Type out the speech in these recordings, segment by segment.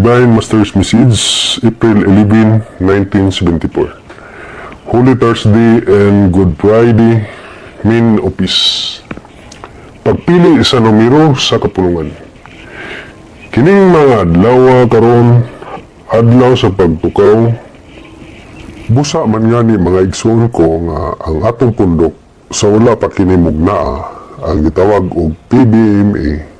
Divine Master's Message, April 11, 1974. Holy Thursday and Good Friday, Main Office. Pagpili sa numero sa kapulungan. Kining mga adlaw karon, adlaw sa pagtukaw, busa man nga ni mga igsoon ko nga ang atong pundok sa wala pa kinimugna ang gitawag og PBMA.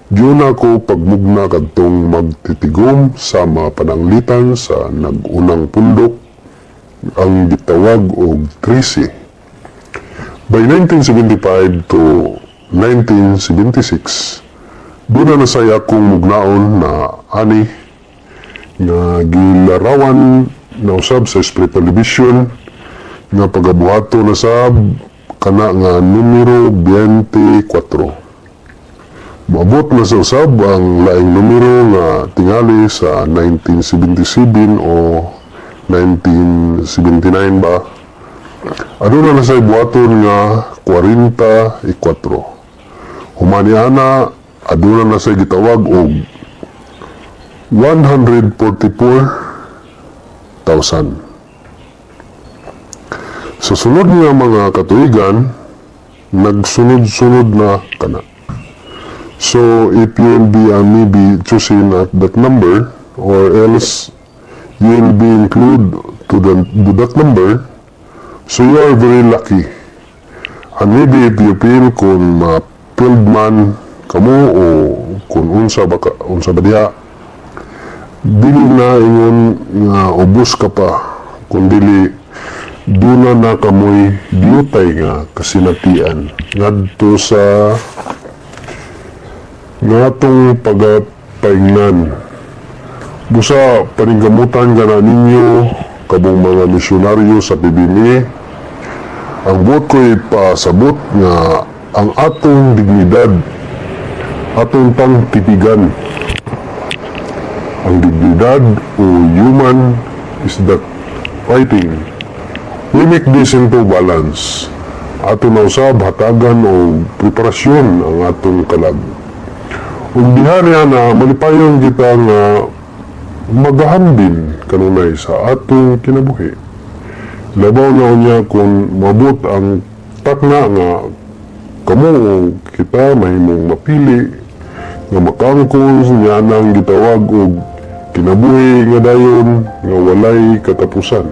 Diyon ako pagmugna kadtong magtitigom sa mga pananglitan sa nagunang pundok ang gitawag og 13. By 1975 to 1976, doon na nasaya akong mugnaon na ani nga gilarawan na usab sa Spiritual Division nga pagabuhato na sab kana nga numero 24. Maabot na sa usab ang laing numero nga tingali sa 1977 o 1979 ba. Aduna na sa ibuhaton nga 44. Humaniana, aduna na sa gitawag og 144,000. Sa sunod nga mga katuigan, nagsunod-sunod na kana. So, if you will be maybe choosing at that number, or else you will be included to that number, so you are very lucky. And maybe if you feel kung ma-filled man kamo o kung unsa ba diha, dili na ingon nga ubos ka pa, kung dili duna na kamoy biyutay nga kasinatian ngadto sa nga atong pagapaingnan. Busa paninggamutan ka na ninyo kabong mga misyonaryo sa PBMA. Ang buot ko'y pasabot nga ang atong dignidad, atong pangtitigan. Ang dignidad o human is that fighting. We make this into balance. Ato na usab hatagan o preparasyon ang atong kalag. Kung diharya na malipayon kita nga maghahambin kanunay sa atong kinabuhi. Labaw na niya kung mabot ang takna nga kamo kita mahimong mapili nga makangkol niya nang gitawag og kinabuhi nga dayon nga walay katapusan.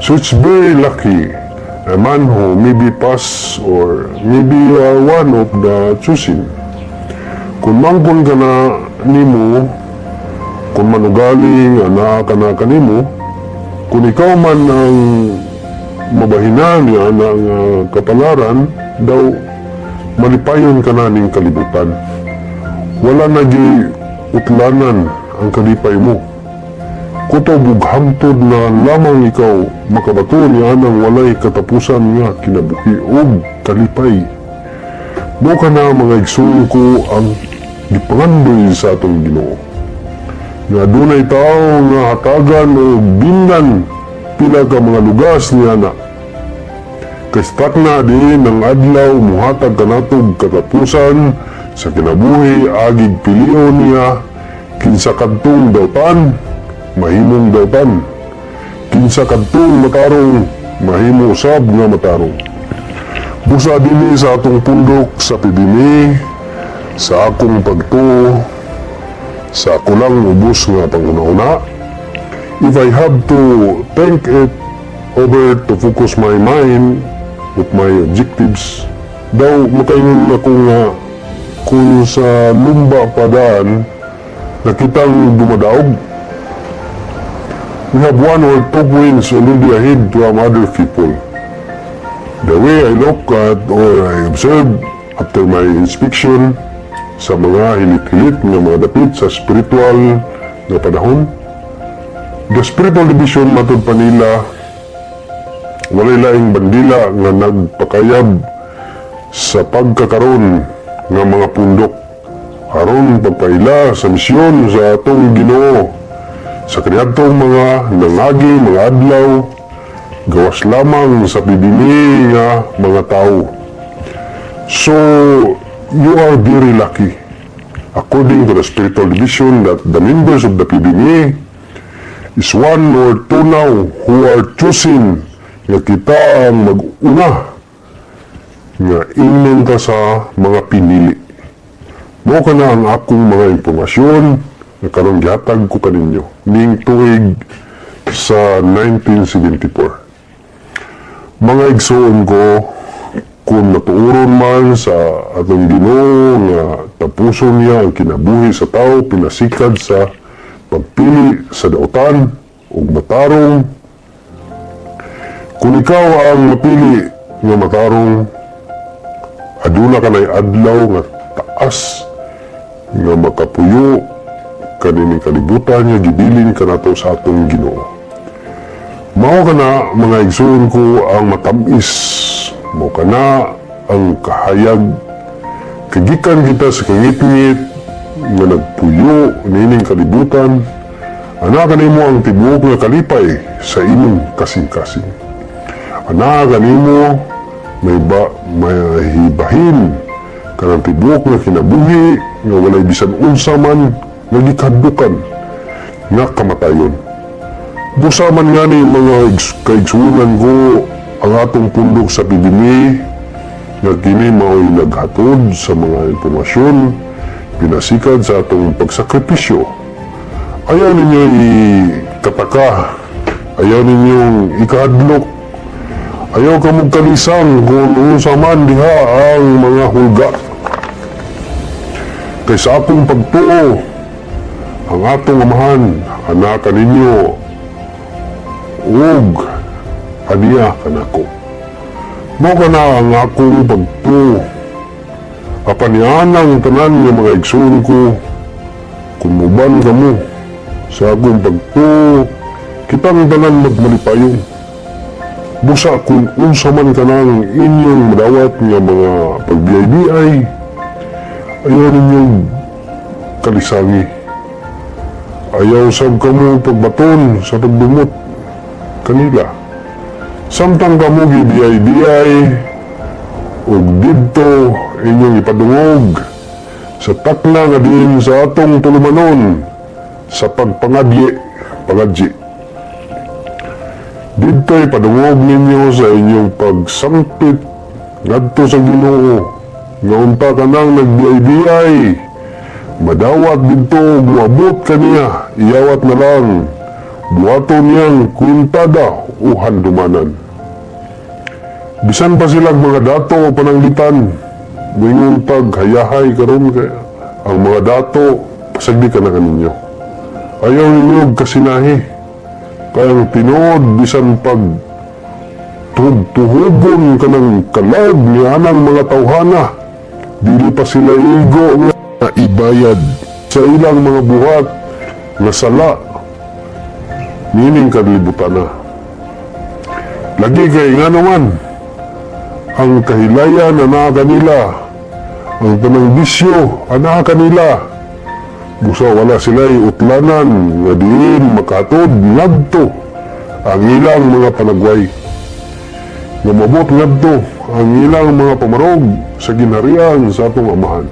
So it's very lucky a man who maybe pass or maybe one of the choosing. Kung mangkon ka na nimo, kung manugali nga naa ka na kanimo, kung ikaw man ang mabahinan nga ng kapalaran, daw malipayon ka na ning kalibutan. Wala nagi utlanan ang kalipay mo. Kuto bughangtod na lamang ikaw makabato niya ng walay katapusan nga kinabuhi o kalipay. Mo ka na mga igsoon ko ang gipangandoy sa atong Ginoo. Nga dunay tao nga hatagan o bindan pila ka mga lugas niya na. Kastak na din ang adlaw muhatag kanatog katapusan sa kinabuhi agig pilion niya kinsa kadtong dawtan mahimong dawtan. Kinsa kadtong matarong mahimo usab nga matarong. Busa dinhi sa atong pundok sa PBMA, sa akong pagtuo, sa ako lang ubos nga panguna-una. If I have to think it over to focus my mind with my objectives, daw makaingon ako nga kung sa lumba pa daan nakitang dumadaog. We have one or two wins already ahead from other people. The way I look at or I observe after my inspection sa mga hilit-hilit nga mga dapit sa spiritual nga panahon, the Spiritual Division matod pa nila walay laing bandila nga nagpakayab sa pagkakaroon nga mga pundok aron pagpaila sa misyon sa atong Ginoo sa kaniadtong mga nangagi mga adlaw gawas lamang sa PBMA nga mga tao. So you are very lucky. according to the spiritual division, that the members of the PBMA is one or two now who are choosing nga kita ang mag-una nga ingnon ka sa mga pinili. Mo ka na ang akong mga impormasyon na karong gihatag ko kaninyo ning tuig sa 1974. Mga igsoon ko, kung natuuron man sa atong Ginoo nga tapuson niya ang kinabuhi sa tao, pinasikad sa pagpili sa dautan o matarong. Kung ikaw ang mapili nga matarong, aduna ka na'y adlaw nga taas nga makapuyo kanining kalibutan nga gibilin ka nato sa atong Ginoo. Mao ka na, mga igsoon ko, ang matamis. Mao ka na ang kahayag. Kagikan kita sa kangit-ngit nga nagpuyo nining kalibutan. Ana kanimo ang tibuok nga kalipay sa imong kasing-kasing. Ana kanimo may hibahin kanang tibuok nga kinabuhi nga walay bisan unsa man nga gikadbukan nga kamatayon. Busa man nga ni mga kaigsunan ko ang atong pundok sa PBMA nga kini mao'y naghatod sa mga impormasyon pinasikad sa atong pagsakripisyo. Ayaw ninyo ikataka, ayaw ninyong ikahadlok, ayaw ka magkalisang kung unsa man diha ang mga hulga. Kay sa akong pagtuo, ang atong amahan, anak ninyo, ug aniya kanako. Mo ka na ang akong pagtuo. Kapanianang tanan ng mga igsoon ko, kumuban ka mo sa akong pagtuo, kitang tanan magmalipayon. Busa kung unsa man ka ng inyong madawat nga mga pagbiyay-biyay, ayaw ninyong kalisangi. Ayaw sab ka mo pagbaton sa pagdumot kanila. Samtang ka mo gibiyay-biyay o dito inyong ipadungog sa takna nga din sa atong tulumanon sa pangadyi. Dito'y padungog ninyo sa inyong pagsangpit ngadto sa Ginoo nga unta ka nang nagbiyay-biyay. Madawat dito, muabot ka niya, iyawat na lang, buhaton niyang kwintada o handumanan. Bisan pa silang mga dato o pananglitan, buingon pag hayahay karon kaya ang mga dato, pasagdi ka na kaninyo. Ayaw ninyo kasinahi, kaya ang tinood, bisan pag tuhubon ka ng kalag niya ng mga tawhana, dili pa sila igo nga ibayad sa ilang mga buhat na sala nining kalibutan na. Lagi kay nga naman ang kahilayan na naa kanila, ang tanang bisyo ana kanila. Busa wala sila'y utlanan nga diin makatod ngadto ang ilang mga panagway. Nga mabot ngadto ang ilang mga pamarog sa ginharian sa atong amahan.